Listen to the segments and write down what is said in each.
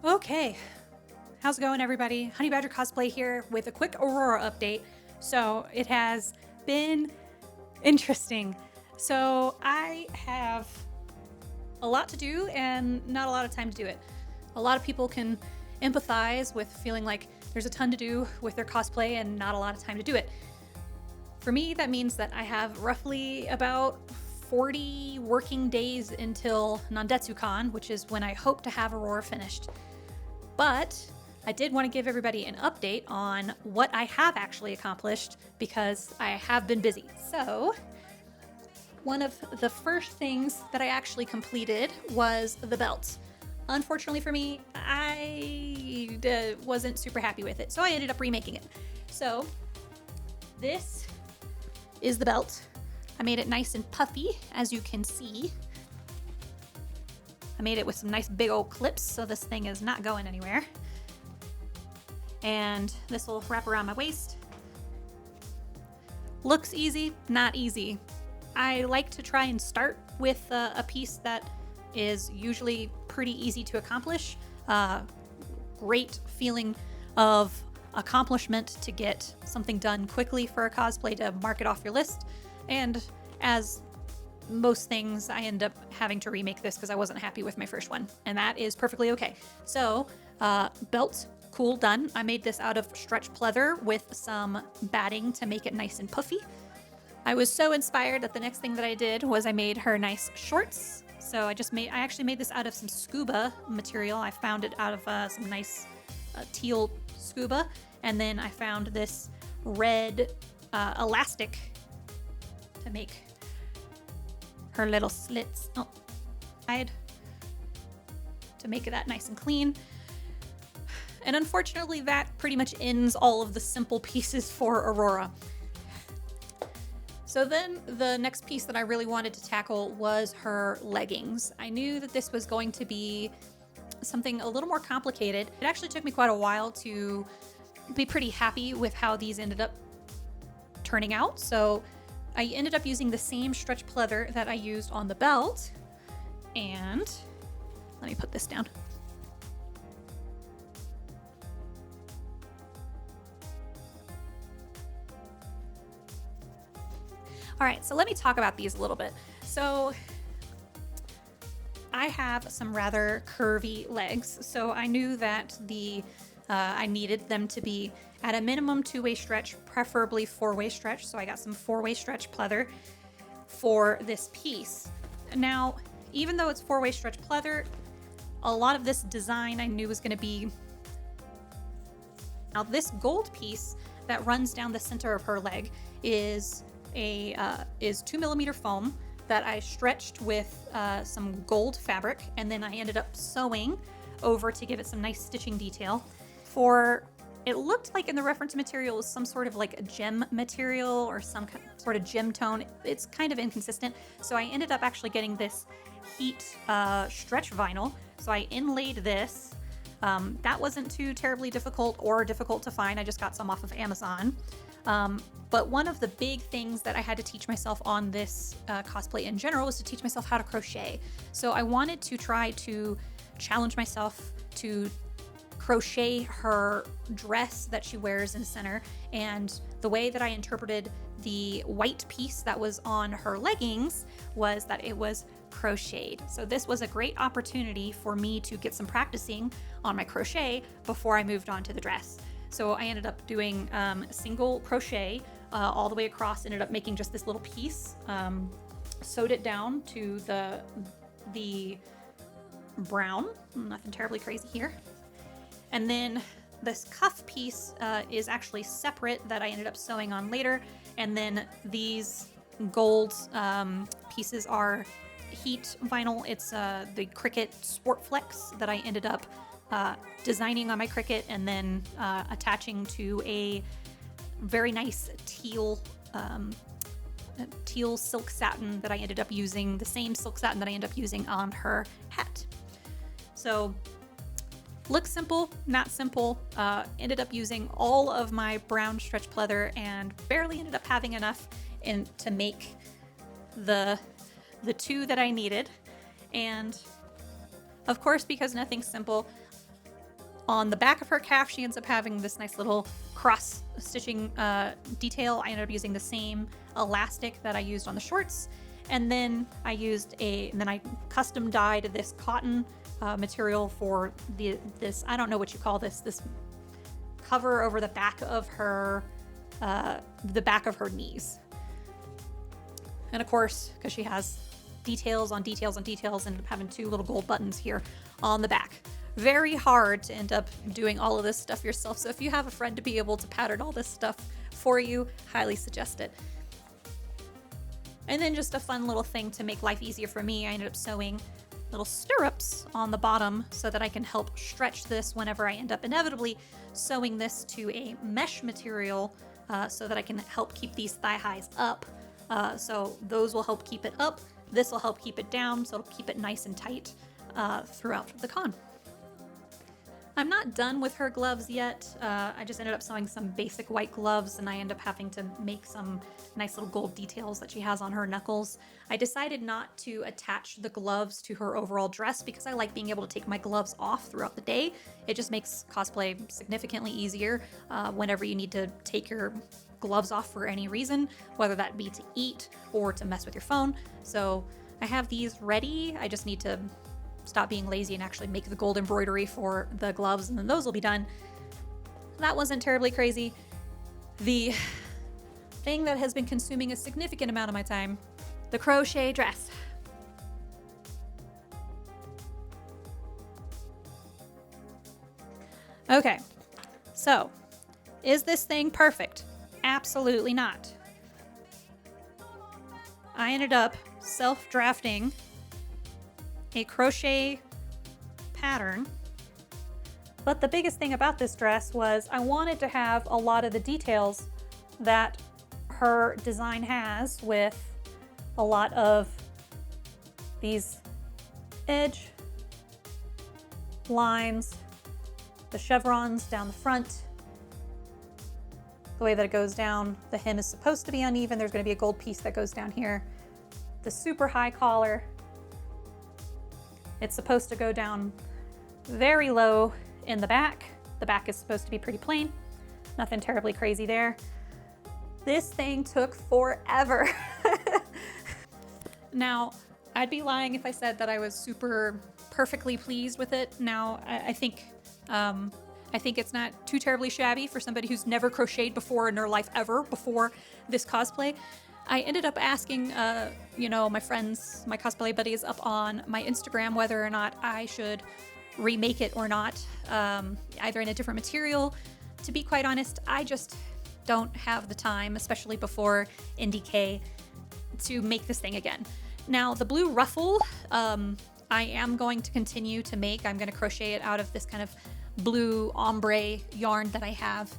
Okay, how's it going, everybody? HneBadger Cosplay here with a quick Aurora update. So it has been interesting. So I have a lot to do and not a lot of time to do it. A lot of people can empathize with feeling like there's a ton to do with their cosplay and not a lot of time to do it. For me, that means that I have roughly about 40 working days until Nandetsu-con, which is when I hope to have Aurora finished. But I did want to give everybody an update on what I have actually accomplished because I have been busy. So, one of the first things that I actually completed was the belt. Unfortunately for me, I wasn't super happy with it, so I ended up remaking it. So, this is the belt. I made it nice and puffy, as you can see. I made it with some nice big old clips, so this thing is not going anywhere. And this will wrap around my waist. Looks easy, not easy. I like to try and start with a piece that is usually pretty easy to accomplish. Great feeling of accomplishment to get something done quickly for a cosplay to mark it off your list. And as most things, I end up having to remake this because I wasn't happy with my first one, and that is perfectly okay. So, belt, cool, done. I made this out of stretch pleather with some batting to make it nice and puffy. I was so inspired that the next thing that I did was I made her nice shorts. So I actually made this out of some scuba material. I found it out of some nice teal scuba, and then I found this red elastic to make her little slits to make that nice and clean. And unfortunately, that pretty much ends all of the simple pieces for Aurora. So then the next piece that I really wanted to tackle was her leggings. I knew that this was going to be something a little more complicated. It actually took me quite a while to be pretty happy with how these ended up turning out. So I ended up using the same stretch pleather that I used on the belt. And let me put this down. All right, so let me talk about these a little bit. So I have some rather curvy legs, so I knew that I needed them to be at a minimum 2-way stretch, preferably 4-way stretch. So I got some 4-way stretch pleather for this piece. Now, even though it's 4-way stretch pleather, a lot of this design I knew was going to be. Now, this gold piece that runs down the center of her leg is 2mm foam that I stretched with some gold fabric, and then I ended up sewing over to give it some nice stitching detail. It looked like in the reference material was some sort of like a gem material or some sort of gem tone. It's kind of inconsistent, so I ended up actually getting this heat stretch vinyl. So I inlaid this. That wasn't too terribly difficult or difficult to find. I just got some off of Amazon. But one of the big things that I had to teach myself on this cosplay in general was to teach myself how to crochet. So I wanted to try to challenge myself to crochet her dress that she wears in the center. And the way that I interpreted the white piece that was on her leggings was that it was crocheted. So this was a great opportunity for me to get some practicing on my crochet before I moved on to the dress. So I ended up doing single crochet all the way across, ended up making just this little piece, sewed it down to the brown, nothing terribly crazy here. And then this cuff piece is actually separate that I ended up sewing on later. And then these gold pieces are heat vinyl. It's the Cricut Sport Flex that I ended up designing on my Cricut and then attaching to a very nice teal silk satin that I ended up using, the same silk satin that I ended up using on her hat. So looks simple, not simple. Ended up using all of my brown stretch pleather and barely ended up having enough to make the two that I needed. And of course, because nothing's simple, On the back of her calf, she ends up having this nice little cross stitching detail. I ended up using the same elastic that I used on the shorts. And then I custom dyed this cotton material for this, I don't know what you call this cover over the back of her knees. And of course, because she has details on details on details, and having 2 little gold buttons here on the back. Very hard to end up doing all of this stuff yourself. So if you have a friend to be able to pattern all this stuff for you, highly suggest it. And then just a fun little thing to make life easier for me, I ended up sewing little stirrups on the bottom so that I can help stretch this whenever I end up inevitably sewing this to a mesh material, so that I can help keep these thigh highs up. So those will help keep it up. This will help keep it down, so it'll keep it nice and tight throughout the con. I'm not done with her gloves yet. I just ended up sewing some basic white gloves, and I end up having to make some nice little gold details that she has on her knuckles. I decided not to attach the gloves to her overall dress because I like being able to take my gloves off throughout the day. It just makes cosplay significantly easier whenever you need to take your gloves off for any reason, whether that be to eat or to mess with your phone. So I have these ready. I just need to stop being lazy and actually make the gold embroidery for the gloves, and then those will be done. That wasn't terribly crazy. The thing that has been consuming a significant amount of my time, the crochet dress. Okay, so is this thing perfect? Absolutely not. I ended up self-drafting a crochet pattern, but the biggest thing about this dress was I wanted to have a lot of the details that her design has, with a lot of these edge lines, the chevrons down the front, the way that it goes down. The hem is supposed to be uneven. There's going to be a gold piece that goes down here. The super high collar, it's supposed to go down very low in the back. The back is supposed to be pretty plain. Nothing terribly crazy there. This thing took forever. Now, I'd be lying if I said that I was super perfectly pleased with it. Now, I think it's not too terribly shabby for somebody who's never crocheted before in their life ever before this cosplay. I ended up asking, my friends, my cosplay buddies up on my Instagram whether or not I should remake it or not, either in a different material. To be quite honest, I just don't have the time, especially before NDK, to make this thing again. Now, the blue ruffle, I am going to continue to make. I'm going to crochet it out of this kind of blue ombre yarn that I have,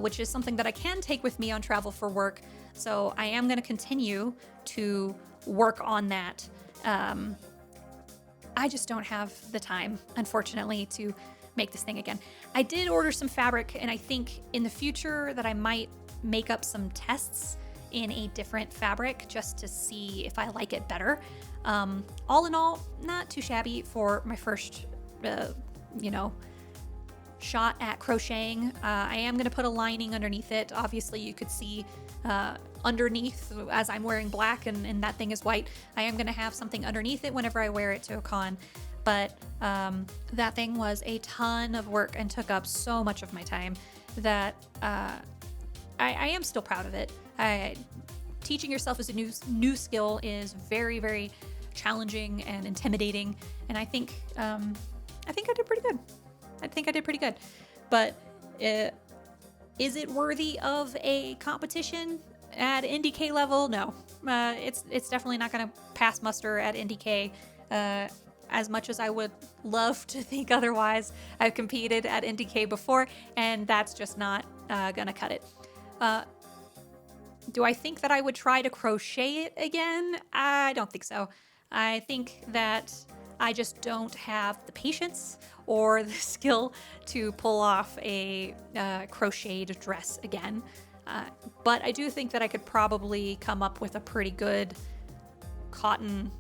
which is something that I can take with me on travel for work. So I am going to continue to work on that. I just don't have the time, unfortunately, to make this thing again. I did order some fabric, and I think in the future that I might make up some tests in a different fabric just to see if I like it better. All in all, not too shabby for my first, shot at crocheting. I am going to put a lining underneath it. Obviously, you could see underneath, as I'm wearing black and that thing is white, I am going to have something underneath it whenever I wear it to a con. But that thing was a ton of work and took up so much of my time that I am still proud of it. Teaching yourself as a new skill is very, very challenging and intimidating, and I think I did pretty good. But is it worthy of a competition at NDK level? No. It's definitely not going to pass muster at NDK. As much as I would love to think otherwise, I've competed at NDK before, and that's just not going to cut it. Do I think that I would try to crochet it again? I don't think so. I think that I just don't have the patience or the skill to pull off a crocheted dress again. But I do think that I could probably come up with a pretty good cotton,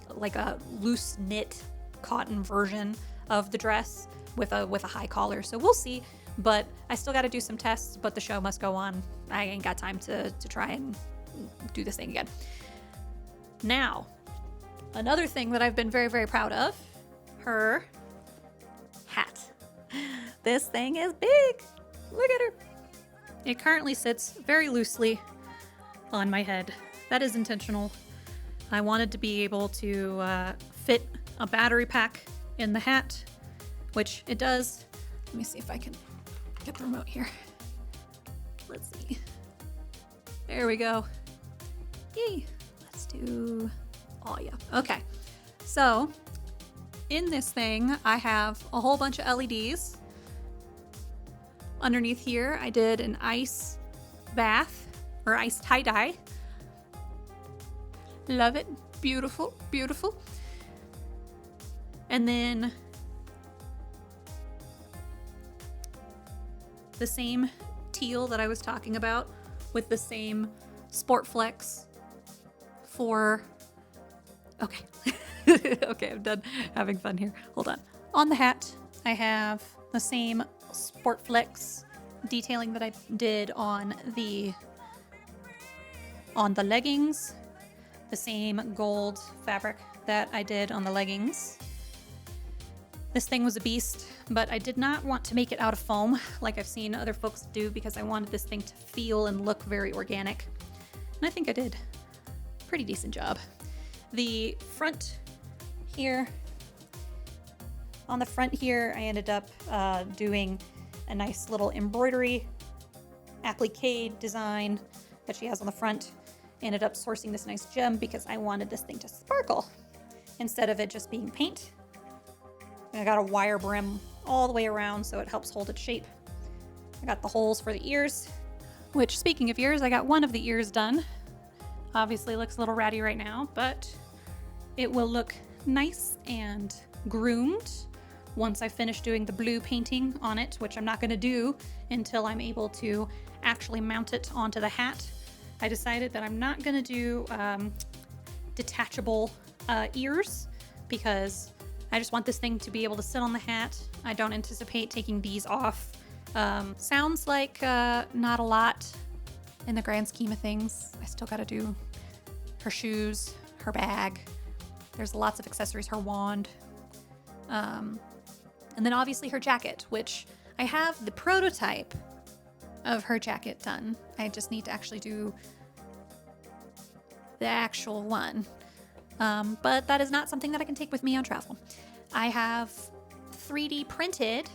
like a loose knit cotton version of the dress with a high collar. So we'll see, but I still got to do some tests, but the show must go on. I ain't got time to try and do this thing again. Now, another thing that I've been very, very proud of, her hat. This thing is big. Look at her. It currently sits very loosely on my head. That is intentional. I wanted to be able to fit a battery pack in the hat, which it does. Let me see if I can get the remote here. Let's see. There we go. Yay. Let's do, oh yeah. Okay. So in this thing, I have a whole bunch of LEDs. Underneath here, I did an ice bath or ice tie-dye. Love it. Beautiful, beautiful. And then the same teal that I was talking about with the same Sport Flex for, okay. Okay, I'm done having fun here. Hold on. On the hat, I have the same Sport Flex detailing that I did on the leggings, the same gold fabric that I did on the leggings. This thing was a beast, but I did not want to make it out of foam like I've seen other folks do because I wanted this thing to feel and look very organic. And I think I did a pretty decent job. The front here, on the front here, I ended up doing a nice little embroidery applique design that she has on the front. Ended up sourcing this nice gem because I wanted this thing to sparkle instead of it just being paint. And I got a wire brim all the way around so it helps hold its shape. I got the holes for the ears, which, speaking of ears, I got one of the ears done. Obviously looks a little ratty right now, but it will look nice and groomed once I finish doing the blue painting on it, which I'm not going to do until I'm able to actually mount it onto the hat. I decided that I'm not going to do detachable ears because I just want this thing to be able to sit on the hat. I don't anticipate taking these off. Sounds like not a lot in the grand scheme of things. I still got to do her shoes, her bag. There's lots of accessories, her wand. And then obviously her jacket, which I have the prototype of her jacket done. I just need to actually do the actual one. But that is not something that I can take with me on travel. I have 3D printed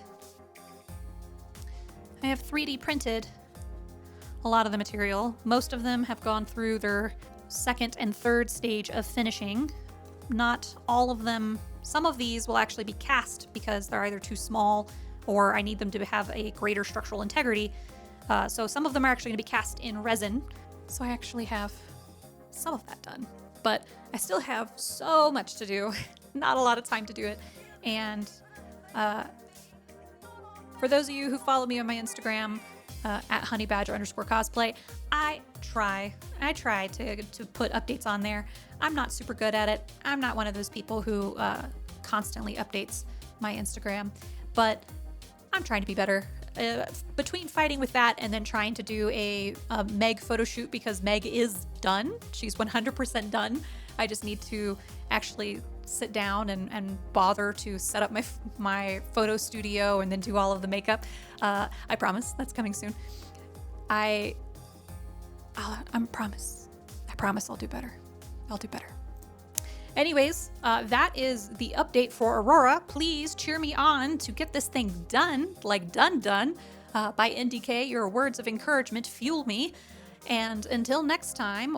a lot of the material. Most of them have gone through their second and third stage of finishing. Not all of them. Some of these will actually be cast because they're either too small or I need them to have a greater structural integrity. So some of them are actually going to be cast in resin. So I actually have some of that done. But I still have so much to do. Not a lot of time to do it. And for those of you who follow me on my Instagram, at HneBadger_cosplay, I try to put updates on there. I'm not super good at it. I'm not one of those people who constantly updates my Instagram, but I'm trying to be better. Between fighting with that and then trying to do a Meg Photoshoot because Meg is done. She's 100% done. I just need to actually sit down and bother to set up my photo studio and then do all of the makeup. I promise that's coming soon. I promise I'll do better. I'll do better. Anyways, that is the update for Aurora. Please cheer me on to get this thing done, like done, by NDK. Your words of encouragement fuel me. And until next time,